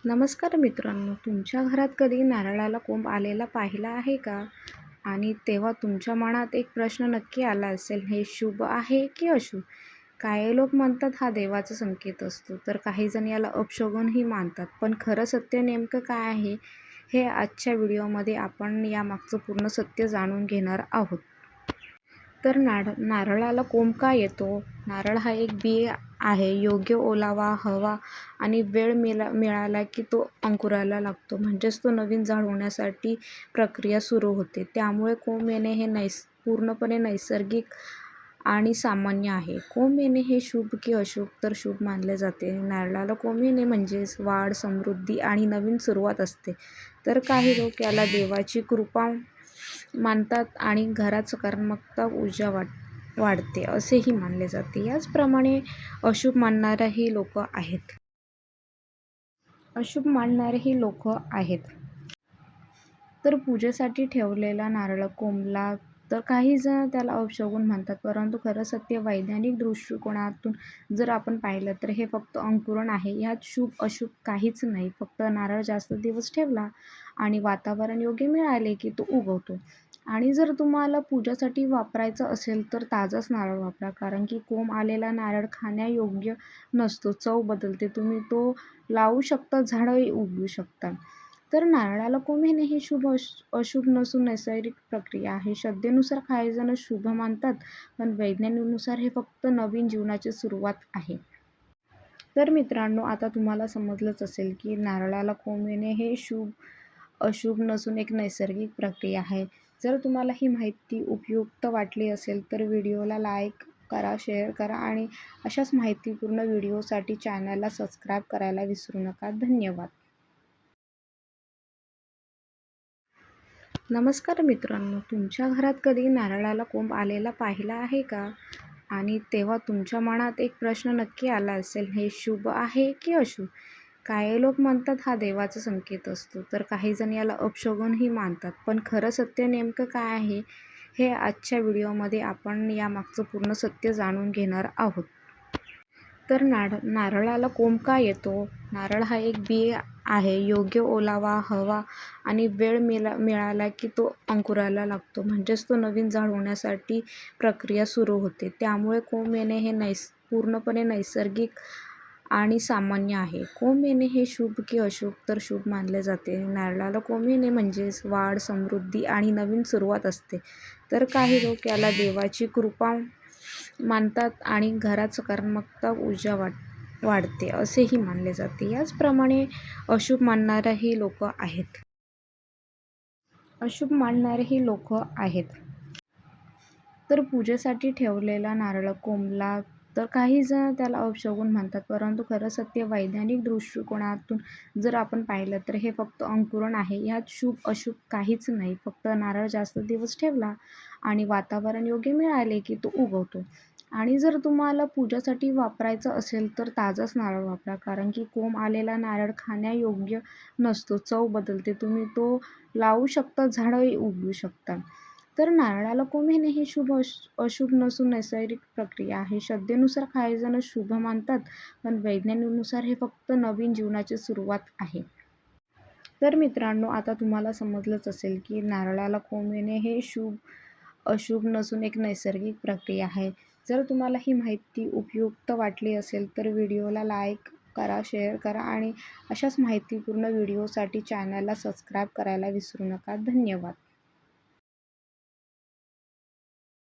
नमस्कार मित्रांनो, तुमच्या घरात कधी नारळाला कोंब आलेला पाहिला आहे का? आणि तेव्हा तुमच्या मनात एक प्रश्न नक्की आला असेल, हे शुभ आहे की अशुभ? काही लोक म्हणतात हा देवाचा संकेत असतो, तर काही जण याला अपशगुनही मानतात. पण खरं सत्य नेमकं काय आहे, हे आजच्या व्हिडिओमध्ये आपण यामागचं पूर्ण सत्य जाणून घेणार आहोत. तर नारळाला कोंब का येतो? नारळ हा एक बी आहे. योग्य ओलावा, हवा आणि वेळ मिळाला की तो अंकुराला लागतो. म्हणजेच तो नवीन झाड होण्यासाठी प्रक्रिया सुरू होते. त्यामुळे कोंब येणे हे पूर्णपणे नैसर्गिक आणि सामान्य आहे. कोंब येणे हे शुभ की अशुभ? तर शुभ मानले जाते. नारळाला कोंब येणे म्हणजेच वाढ, समृद्धी आणि नवीन सुरुवात असते. तर काही लोक याला देवाची कृपा मानतात आणि घरात सकारात्मकता ऊर्जा वाढते असेही मानले जाते. याचप्रमाणे अशुभ मानणारेही लोक आहेत. तर पूजेसाठी ठेवलेला नारळ कोंबला तर काही जण त्याला अपशगुन म्हणतात, परंतु खरं सत्य वैज्ञानिक दृष्टिकोनातून जर आपण पाहिलं तर हे फक्त अंकुरण आहे. यात शुभ अशुभ काहीच नाही. फक्त नारळ जास्त दिवस ठेवला आणि वातावरण योग्य मिळाले की तो उगवतो. आणि जर तुम्हाला पूजासाठी वापरायचं असेल तर ताजाच नारळ वापरा, कारण की कोंब आलेला नारळ खाण्यायोग्य नसतो. चव बदलते. तुम्ही तो लावू शकता, झाडही उगवू शकता. तर नारळाला कोंब येणे हे शुभ अशुभ नसून नैसर्गिक प्रक्रिया आहे. श्रद्धेनुसार काही जण शुभ मानतात, पण वैज्ञानिकनुसार हे फक्त नवीन जीवनाची सुरुवात आहे. तर मित्रांनो, आता तुम्हाला समजलंच असेल की नारळाला कोंब येणे हे शुभ अशुभ नसून एक नैसर्गिक प्रक्रिया आहे. जर तुम्हाला ही माहिती उपयुक्त वाटली असेल तर व्हिडिओला लाईक करा, शेअर करा आणि अशाच माहितीपूर्ण व्हिडिओसाठी चॅनलला सबस्क्राईब करायला विसरू नका. धन्यवाद. नमस्कार मित्रांनो, तुमच्या घरात कधी नारळाला कोंब आलेला पाहिला आहे का? आणि तेव्हा तुमच्या मनात एक प्रश्न नक्की आला असेल, हे शुभ आहे की अशुभ? काही लोक म्हणतात हा देवाचा संकेत असतो, तर काही जण याला अपशगुनही मानतात. पण खरं सत्य नेमकं काय आहे, हे आजच्या व्हिडिओमध्ये आपण यामागचं पूर्ण सत्य जाणून घेणार आहोत. तर नारळाला कोंब का येतो? नारळ हा एक बी आहे. योग्य ओलावा, हवा आणि वेळ मिळाला की तो अंकुराला लागतो. म्हणजेच तो नवीन झाड होण्यासाठी प्रक्रिया सुरू होते. त्यामुळे कोंब येणे हे पूर्णपणे नैसर्गिक आणि सामान्य आहे. कोंब येणे हे शुभ की अशुभ? तर शुभ मानले जाते. नारळाला कोंब येणे म्हणजेच वाढ, समृद्धी आणि नवीन सुरुवात असते. तर काही लोक याला देवाची कृपा मानतात आणि घरात सकारात्मकता ऊर्जा वाढते असेही मानले जाते. याचप्रमाणे अशुभ मानणारेही लोक आहेत. तर पूजेसाठी ठेवलेला नारळ कोंबला तर काही जण त्याला अपशगुन म्हणतात, परंतु खरं सत्य वैज्ञानिक दृष्टिकोनातून जर आपण पाहिलं तर हे फक्त अंकुरण आहे. यात शुभ अशुभ काहीच नाही. फक्त नारळ जास्त दिवस ठेवला आणि वातावरण योग्य मिळाले की तो उगवतो. आणि जर तुम्हाला पूजासाठी वापरायचं असेल तर ताजाच नारळ वापरा, कारण की कोंब आलेला नारळ खाण्यायोग्य नसतो. चव बदलते. तुम्ही तो लावू शकता, झाडही उगवू शकता. तर नारळाला कोंब येणे हे शुभ अशुभ नसून नैसर्गिक प्रक्रिया आहे. श्रद्धेनुसार काही जण शुभ मानतात, पण वैज्ञानिकनुसार हे फक्त नवीन जीवनाची सुरुवात आहे. तर मित्रांनो, आता तुम्हाला समजलंच असेल की नारळाला कोंब येणे हे शुभ अशुभ नसून एक नैसर्गिक प्रक्रिया आहे. जर तुम्हाला ही माहिती उपयुक्त वाटली असेल तर व्हिडिओला लाईक करा, शेअर करा आणि अशाच माहितीपूर्ण व्हिडिओसाठी चॅनलला सबस्क्राईब करायला विसरू नका. धन्यवाद.